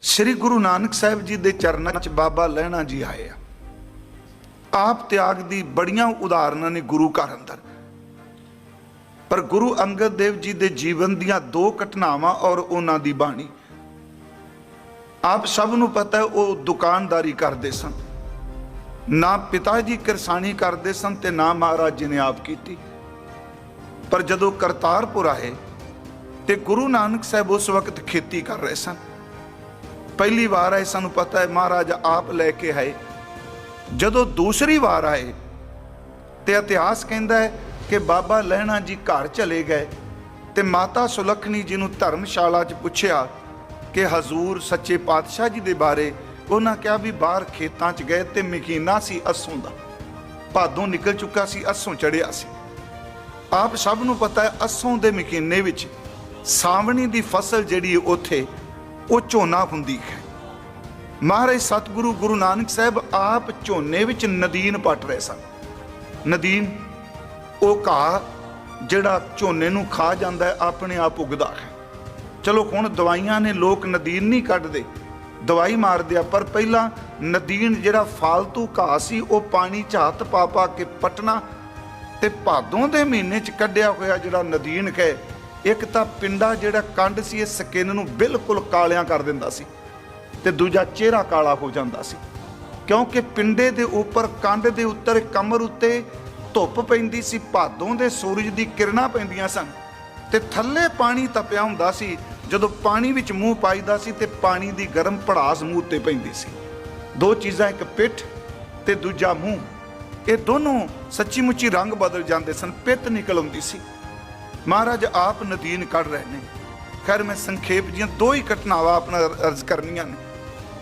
श्री गुरु नानक साहिब जी के चरणों च बाबा लहणा जी आए। आप त्याग की बड़ियां उदाहरण ने गुरु घर अंदर, पर गुरु अंगद देव जी के जीवन दियां दो घटनावां और उन्हां दी बाणी। आप सब नूं पता है वो दुकानदारी करते सन, ना पिता जी किरसानी करते सन ते ना महाराज जी ने आप की। पर जदों करतारपुर आए तो गुरु नानक साहब उस वक्त खेती कर रहे सन। पहली बार आए सानू पता है महाराज आप लैके आए। जदों दूसरी बार आए तो इतिहास कहता है कि बाबा लहणा जी घर चले गए तो माता सुलखनी जी नूं धर्मशाला च पुछया कि हजूर सच्चे पातशाह जी के बारे। उन्होंने कहा भी बाहर खेतों च गए तो महीना सी अस्सों का, भादों निकल चुका सी, अस्सों चढ़िया सी। आप सब नूं पता है अस्सों के महीने विच सावणी की फसल जिहड़ी उत्थे वो झोना हुंदी है। महाराज सतगुरु गुरु नानक साहब आप झोने विच नदीन पट रहे सन। नदीन वो घाह जिहड़ा झोने नूं खा जांदा है अपने आप उगदा है। चलो हुण दवाइयां ने लोग नदीन नहीं कढदे, दवाई मार दिया, पर पहला नदीन जिहड़ा फालतू घाह सी वो पानी च हत्थ पा पा के पटना ते भादों दे महीने च कढिया होया जिहड़ा नदीन है। एक तो पिंडा जिहड़ा कंड सी इस स्किन नूं बिल्कुल कालियां कर दिंदा सी ते दूजा चेहरा काला हो जांदा सी, क्योंकि पिंडे दे उपर कंड दे उत्तर कमर उत्ते धुप पैंदी सी, भादों दे सूरज दी किरणां पैंदियां सन ते थल्ले पानी तपिया हुंदा सी। जदों पानी विच मूँह पाईदा सी ते पानी दी गर्म पड़ास मूँह ते पैंदी सी। दो चीज़ां, एक पिठ ते दूजा मूँह, ये दोनों सच्ची मुच्ची रंग बदल जाते सन, पित्त निकल आउंदी सी। महाराज आप नदीन कढ़ रहे हैं। खैर मैं संखेप जी दो ही घटनावां अपना अर्ज करनियां ने,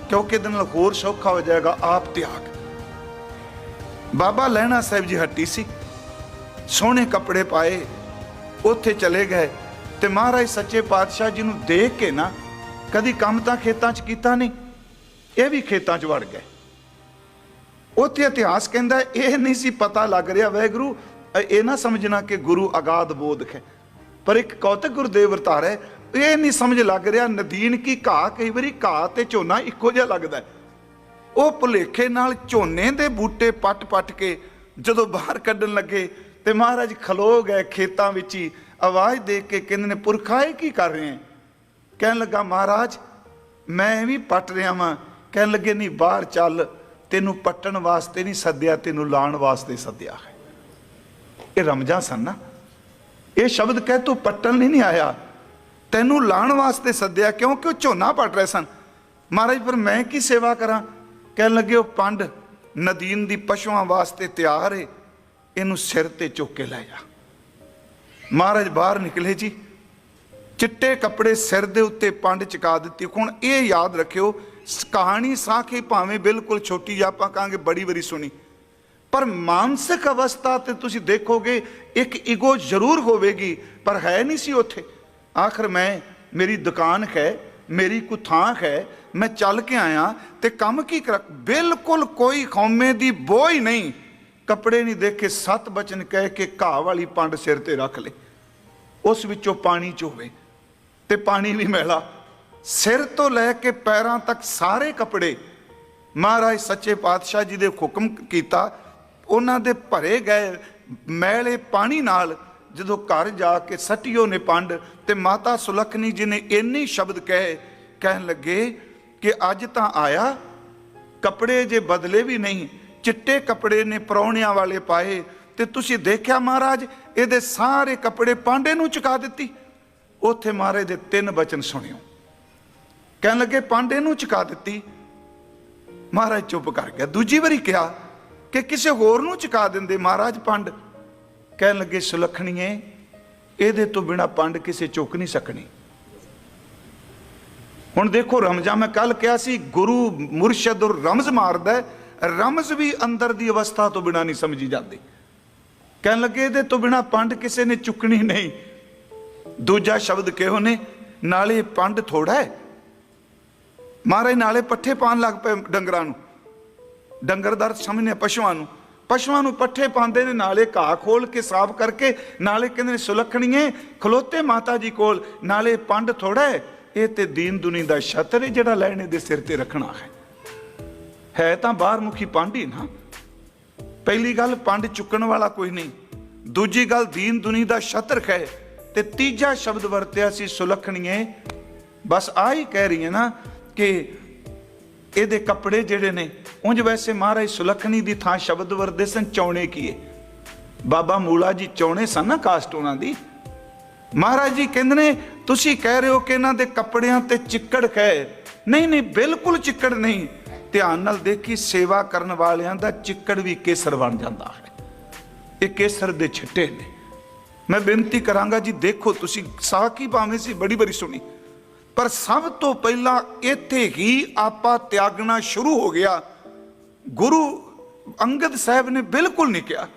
क्योंकि इहदे नाल होर सौखा हो जाएगा। आप त्याग बाबा लहणा साहिब जी हट्टी सी, सोहने कपड़े पाए, उत्थे चले गए ते महाराज सच्चे पातशाह जी नूं देख के ना, कदी काम तां खेतां च कीता नहीं, ये भी खेतां च वड़ गए। उत्थे इतिहास कहता है यह नहीं सी पता लग रहा वाहिगुरू, ये ना समझना कि गुरु अगाध बोध है, पर एक कौतक गुरुदेव वरतारा है, ये नहीं समझ लग रहा नदीन की घाह कई बारी घाह ते झोना इक्को जिहा लगदा है। वो भुलेखे नाल झोने दे बूटे पट पट के जदों बाहर कड्ढण लगे ते महाराज खलो गए खेतां विच ही। आवाज़ देख के कहंदे ने पुरखा ये की कर रहे हैं? कहन लगा महाराज मैं भी पट रहा वां। कहन लगे नहीं बाहर चल, तेनू पट्टण वास्ते नहीं सद्या, तेनू लाण वास्ते सद्या है। ये रमजां सन ना, ये शब्द कह तू पट्टन नहीं आया, तेनू लाण वास्ते सद्या, क्योंकि वो झोना पट रहे सन। महाराज पर मैं की सेवा करा? कह लगे वो पंड नदीन दी पशुआं वास्ते तैयार है, इनू सिर ते चुक के लै जा। महाराज बाहर निकले जी, चिट्टे कपड़े सिर दे उत्ते पंड चका दी। हुण ये याद रखियो, कहानी साखी भावें बिल्कुल छोटी आपां कहांगे बड़ी वारी सुनी, पर मानसिक अवस्था ते तुसी देखोगे एक ईगो जरूर होवेगी, पर है नहीं सी उत्थे। आखिर मैं मेरी दुकान है, मेरी कोई थां है, मैं चल के आया ते काम की कर, बिल्कुल कोई खौमे दी बोझ नहीं। कपड़े नहीं देखे, 7 बचन कह के घाह वाली पंड सिर ते रख ले, उस विचों पानी चोवे ते पानी भी मैला, सिर तो लैके पैरां तक सारे कपड़े महाराज सच्चे पातशाह जी दे हुक्म कीता, उन्हां दे भरे गए मैले पानी नाल जदों घर जाके सटियो ने पंड ते माता सुलखनी जी ने इन्ने शब्द कहे, कहन लगे कि अज तां आया, कपड़े जे बदले भी नहीं, चिट्टे कपड़े ने परौणियां वाले पाए ते तुसी देखिया महाराज इहदे सारे कपड़े पांडे नूं चुका दित्ती। उत्थे महाराज दे 3 बचन सुनियो, कहन लगे पांडे नूं चुका दित्ती। महाराज चुप कर गया। दूजी बारी कहा कि किसी होर नूं चुका दिंदे महाराज पंड। कहन लगे सुलखणीए इहदे तो बिना पंड किसी चुक नहीं सकनी। हुण देखो रमजां मैं कल कहा सी गुरु मुरशद और रमज मारदा है, रमज भी अंदर दी अवस्था तो बिना नहीं समझी जाती। कहन लगे इहदे तो बिना पंड किसी ने चुकनी नहीं। दूजा शब्द कहो ने नाले पंड थोड़ा है, महाराज नाले पट्ठे पान लग पे डंगरां नूं, डंगरदार समझने पशुआं नूं पट्ठे पांदे ने, नाले घाह खोल के साफ करके, नाले कहंदे ने सुलखणीए खलोते माता जी कोल, नाले पंड थोड़ा है, ये तो दीन दुनी का छत्र है जिहड़ा लैणे दे सिर ते रखना है तां बाहर मुखी पंड ही ना। पहली गल पंड चुकण वाला कोई नहीं, दूजी गल दीन दुनी का छत्र है, ते तीजा शब्द वरत्या सी सुलखणीए। बस आ ही कह रही है ना कि ਇਹਦੇ कपड़े ਜਿਹੜੇ ਨੇ ਉਂਝ वैसे महाराज सुलखणी ਦੀ ਥਾਂ शब्द ਵਰਦੇ ਸਨ ਚੌਣੇ ਕੀਏ। बाबा मूला जी चौने सन ना कास्ट उन्हां दी। महाराज जी कहंदे ने तुसीं कह रहे हो कि इन्हां दे कपड़ियां ते चिक्कड़ है। नहीं नहीं, बिल्कुल चिक्कड़ नहीं। ध्यान नाल देखी, सेवा करन वालियां दा चिक्कड़ भी केसर बन जांदा है। ये केसर दे छिट्टे ने। मैं बेनती करांगा जी, देखो तुसीं साखी भावें सी बड़ी बड़ी सुनी, पर सब तो पहला इत्थे ही आपा त्यागना शुरू हो गया। गुरु अंगद साहब ने बिल्कुल नहीं कहा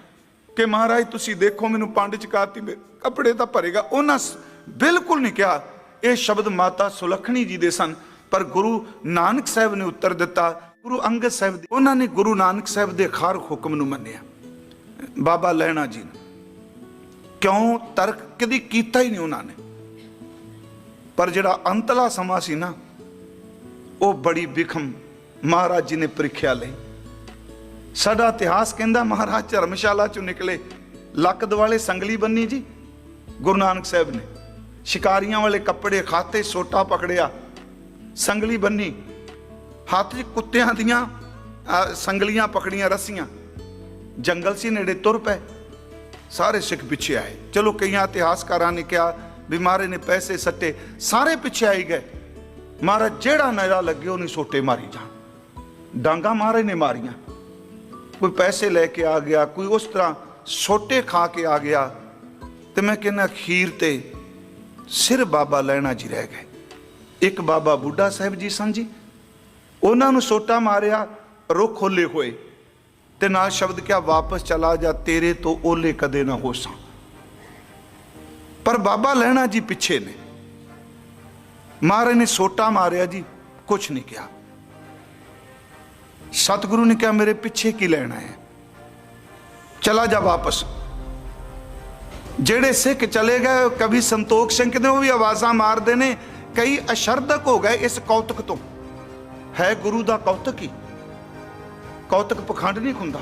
कि महाराज तुसी देखो मैनू पंड चकाती कपड़े तो भरेगा, उन्हें बिल्कुल नहीं कहा। यह शब्द माता सुलखणी जी दे सन, पर गुरु नानक साहब ने उत्तर दिता। गुरु अंगद साहब उन्होंने गुरु नानक साहब के खार हुक्म नूं मन्निया। बाबा लैणा जी ने क्यों तर्क कदी कीता ही नहीं उन्होंने, पर जिहड़ा अंतला समा सी ना, वो बड़ी विखम महाराज जी ने परीक्षा लई। साडा इतिहास कहंदा महाराज धर्मशाला चों निकले, लक दुआले संगली बन्नी जी गुरु नानक साहब ने, शिकारियां वाले कपड़े खाते, सोटा पकड़िया, संगली बन्नी, हाथ च कुत्तियां दियां संगलियां पकड़ियां, रस्सियां, जंगल सी नेड़े तुर पे। सारे सिख पिछे आए। चलो कई इतिहासकारां ने कहा भी महाराज ने पैसे सट्टे, सारे पिछे आई गए। महाराज जेड़ा नज़ा लगे उन्हें सोटे मारी जान। डांगा महाराज ने मारियां, कोई पैसे लेके आ गया, कोई उस तरह सोटे खा के आ गया। तो मैं कहना अखीर ते सिर बाबा लैणा जी रह गए। एक बाबा बुढ़ा साहब जी सन जी, उन्होंने सोटा मारिया, रुख ओले होए ते नाल शब्द क्या, वापस चला जा, तेरे तो ओले कदे ना हो सा। पर बाबा लैणा जी पिछे ने। महाराज ने सोटा मारिया जी, कुछ नहीं किया। सतगुरु ने कहा मेरे पीछे की लेना है, चला जा वापस। जेड़े सिख चले गए, कभी संतोख सिंह ने वो भी आवाजा मारते ने, कई अशरदक हो गए इस कौतक तो। है गुरु का कौतक ही, कौतक पखंड नहीं खुंदा।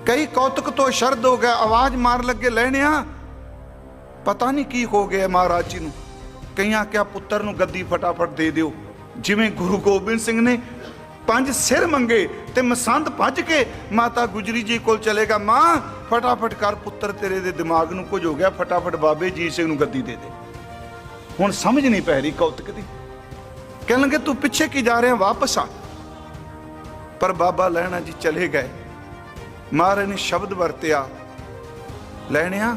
कई कौतक तो अशरद हो गए, आवाज मार लगे लैणिया पता नहीं की हो गया महाराज जी नूं। कई क्या पुत्र नूं गद्दी फटाफट दे दिओ, जिवें गुरु गोबिंद सिंह ने 5 सिर मंगे ते मसंद भज के माता गुजरी जी कोल चलेगा, मां फटाफट कर पुत्र तेरे दे दिमाग नूं कुछ हो गया, फटाफट बाबे जी सिंह नूं गद्दी दे दे। हुण समझ नहीं पै रही कौतक दी। कहण लगे तू पिछे की जा रहा, वापस आ। पर बाबा लैणा जी चले गए। महाराज ने शब्द वरत्या, लैणिया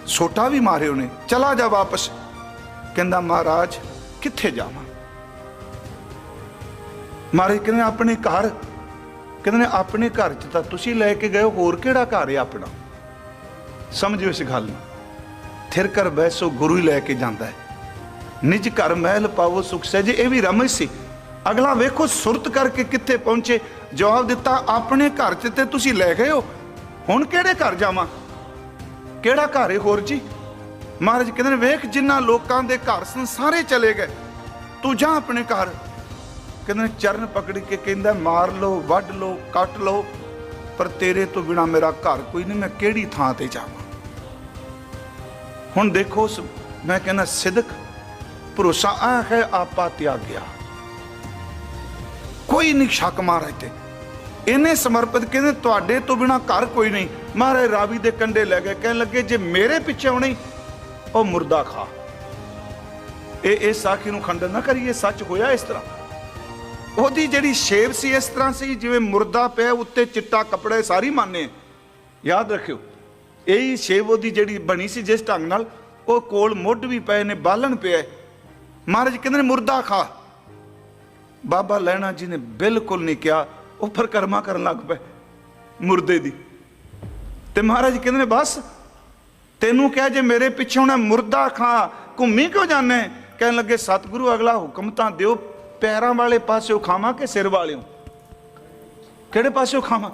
सोटा भी मारे उन्हें, चला जा वापस। कहंदा महाराज कित्थे जावां। महाराज कहंदे अपने घर। कहंदे अपने घर च तां तुसीं लैके गए, होर किहड़ा घर है अपना। समझिओ इस गल नूं, थिर कर बैसो गुरु ही लैके जांदा है। निज घर महल पावो सुख सहजे, ये भी रमज सी। अगला वेखो सुरत करके कित्थे पहुंचे, जवाब दिता अपने घर च ते तुसीं लै गए हो, हुण किहड़े घर जावां, किहड़ा घर है होर जी। महाराज कहते वेख जिन्ना लोकां दे घर सन सारे चले गए, तू जा अपने घर। कहते चरण पकड़ के कहंदा मार लो, वढ लो, कट लो, पर तेरे तो बिना मेरा घर कोई नहीं, मैं किहड़ी थां ते जावां। हुण देखो मैं कहना सिदक भरोसा आ है आपा त्याग्या, कोई नहीं शक महाराज ते। इन्हें समर्पित कहते तुहाडे तो बिना घर कोई नहीं। महाराज रावी दे कंडे लै गए, कहने लगे जे मेरे पिछे आउणे ओ मुर्दा खा। ये साखी नूं खंडन ना करिए, सच होया इस तरह। ओहदी जिहड़ी शेप सी इस तरह सी जिवें मुर्दा पिया उत्ते चिट्टा कपड़ा, सारी माने याद रखियो। यही शेप ओहदी जिहड़ी बनी सी जिस ढंग नाल, ओह कोल मुੱਢ भी पए ने, बालन पिया। महाराज कहंदे मुर्दा खा। बाबा लैणा जी ने बिल्कुल नहीं किया, वो परिक्रमा करन लग पे मुर्दे दी। ते महाराज कहंदे बस तेनू कह जे मेरे पिछे होना मुर्दा खा, घूमी क्यों जाने। कहने लगे सतगुरु अगला हुक्म तां दिओ, पैरां वाले पासों खावां कि सिर वाले, किहड़े पासों खावां।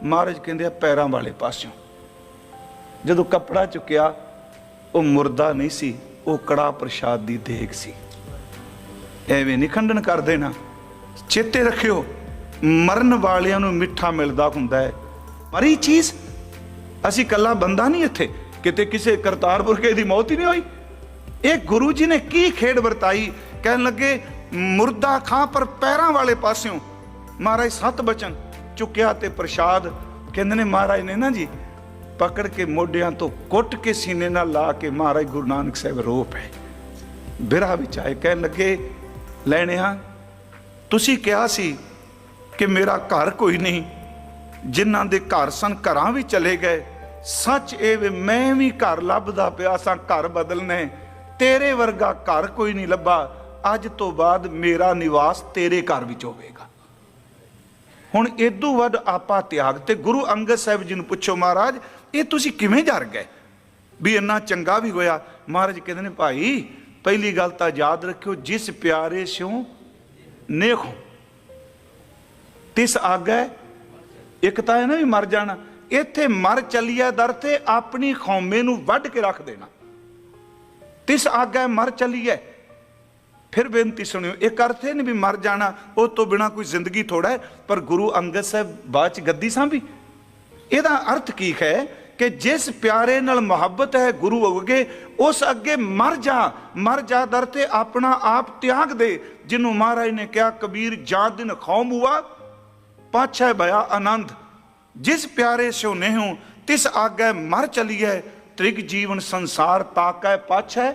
महाराज कहंदे पैरां वाले पासों। जदों कपड़ा चुकिया वो मुर्दा नहीं सी, ਉਹ ਕੜਾ ਪ੍ਰਸ਼ਾਦ ਦੀ ਦੇਗ ਸੀ। ਐਵੇਂ ਨਹੀਂ ਖੰਡਨ ਕਰ ਦੇਣਾ। ਚੇਤੇ ਰੱਖਿਓ, ਮਰਨ ਵਾਲਿਆਂ ਨੂੰ ਮਿੱਠਾ ਮਿਲਦਾ ਹੁੰਦਾ ਹੈ। ਮਰੀ ਚੀਜ਼, ਅਸੀਂ ਕੱਲਾ ਬੰਦਾ ਨਹੀਂ, ਇੱਥੇ ਕਿਤੇ ਕਿਸੇ ਕਰਤਾਰਪੁਰ ਕੇ ਦੀ ਮੌਤ ਹੀ ਨਹੀਂ ਹੋਈ। ਇਹ ਗੁਰੂ ਜੀ ਨੇ ਕੀ ਖੇਡ ਵਰਤਾਈ। ਕਹਿਣ ਲੱਗੇ ਮੁਰਦਾ ਖਾਂ ਪਰ ਪੈਰਾਂ ਵਾਲੇ ਪਾਸਿਓਂ ਮਹਾਰਾਜ 7 ਬਚਨ ਚੁੱਕਿਆ ਤੇ ਪ੍ਰਸ਼ਾਦ ਕਹਿੰਦੇ ਨੇ ਮਹਾਰਾਜ ਨੇ ਨਾ ਜੀ ਪਕੜ ਕੇ ਮੋਢਿਆਂ ਤੋਂ ਕੁੱਟ ਕੇ ਸੀਨੇ ਨਾਲ ਲਾ ਕੇ ਮਹਾਰਾਜ ਗੁਰੂ ਨਾਨਕ ਸਾਹਿਬ ਰੋ ਪਏ, ਬਿਰਹਾ ਵਿੱਚ ਆਏ। ਕਹਿਣ ਲੱਗੇ ਲੈਣਿਆ, ਤੁਸੀਂ ਕਿਹਾ ਸੀ ਕਿ ਮੇਰਾ ਘਰ ਕੋਈ ਨਹੀਂ, ਜਿਨ੍ਹਾਂ ਦੇ ਘਰ ਸਨ ਘਰਾਂ ਵੀ ਚਲੇ ਗਏ। ਸੱਚ ਇਹ ਵੇ ਮੈਂ ਵੀ ਘਰ ਲੱਭਦਾ ਪਿਆ ਸਾਂ, ਘਰ ਬਦਲਨੇ, ਤੇਰੇ ਵਰਗਾ ਘਰ ਕੋਈ ਨਹੀਂ ਲੱਭਾ। ਅੱਜ ਤੋਂ ਬਾਅਦ ਮੇਰਾ ਨਿਵਾਸ ਤੇਰੇ ਘਰ ਵਿੱਚ ਹੋਵੇਗਾ। ਹੁਣ ਇਦੋਂ ਵੱਧ ਆਪਾ ਤਿਆਗ। ਤੇ ਗੁਰੂ ਅੰਗਦ ਸਾਹਿਬ ਜੀ ਨੂੰ ਪੁੱਛੋ ਮਹਾਰਾਜ ਇਹ ਤੁਸੀਂ ਕਿਵੇਂ ਜਰ ਗਏ ਵੀ ਇੰਨਾ ਚੰਗਾ ਵੀ ਹੋਇਆ। ਮਹਾਰਾਜ ਕਹਿੰਦੇ ਨੇ ਭਾਈ ਪਹਿਲੀ ਗੱਲ ਤਾਂ ਯਾਦ ਰੱਖਿਓ, ਜਿਸ ਪਿਆਰੇ ਸਿਉ ਨੇਖੋ ਤਿਸ ਆਗੈ। ਇੱਕ ਤਾਂ ਹੈ ਨਾ ਵੀ ਮਰ ਜਾਣਾ, ਇੱਥੇ ਮਰ ਚੱਲਿਆ ਦਰ ਤੇ ਆਪਣੀ ਖੌਮੇ ਨੂੰ ਵੱਢ ਕੇ ਰੱਖ ਦੇਣਾ। ਤਿਸ ਆਗੈ ਮਰ ਚੱਲੀਏ। ਫਿਰ ਬੇਨਤੀ ਸੁਣਿਓ, ਇੱਕ ਅਰਥ ਇਹ ਨਹੀਂ ਵੀ ਮਰ ਜਾਣਾ, ਉਹ ਤੋਂ ਬਿਨਾ ਕੋਈ ਜ਼ਿੰਦਗੀ ਥੋੜਾ ਹੈ। ਪਰ ਗੁਰੂ ਅੰਗਦ ਸਾਹਿਬ ਬਾਅਦ ਚ ਗੱਦੀ ਸਾਂਭੀ। ਇਹਦਾ ਅਰਥ ਕੀ ਹੈ ਕਿ ਜਿਸ ਪਿਆਰੇ ਨਾਲ ਮੁਹੱਬਤ ਹੈ ਗੁਰੂ ਅੱਗੇ, ਉਸ ਅੱਗੇ ਮਰ ਜਾ ਦਰ ਤੇ ਆਪਣਾ ਆਪ ਤਿਆਗ ਦੇ। ਜਿਹਨੂੰ ਮਹਾਰਾਜ ਨੇ ਕਿਹਾ ਕਬੀਰ ਜਾਂ ਦਿਨ ਖੌਮ ਹੁਆ ਪਾਛੈ ਭਇਆ ਆਨੰਦ। ਜਿਸ ਪਿਆਰੇ ਸਿਉ ਨੇਹੁ ਤਿਸ ਆਗੈ ਮਰ ਚਲੀਐ। ਤ੍ਰਿਗ ਜੀਵਨ ਸੰਸਾਰ ਤਾਕੈ ਪਾਛੈ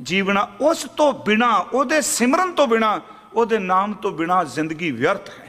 ਜੀਵਨਾ। ਉਸ ਤੋਂ ਬਿਨਾ, ਉਹਦੇ ਸਿਮਰਨ ਤੋਂ ਬਿਨਾ, ਉਹਦੇ ਨਾਮ ਤੋਂ ਬਿਨਾ ਜ਼ਿੰਦਗੀ ਵਿਅਰਥ ਹੈ।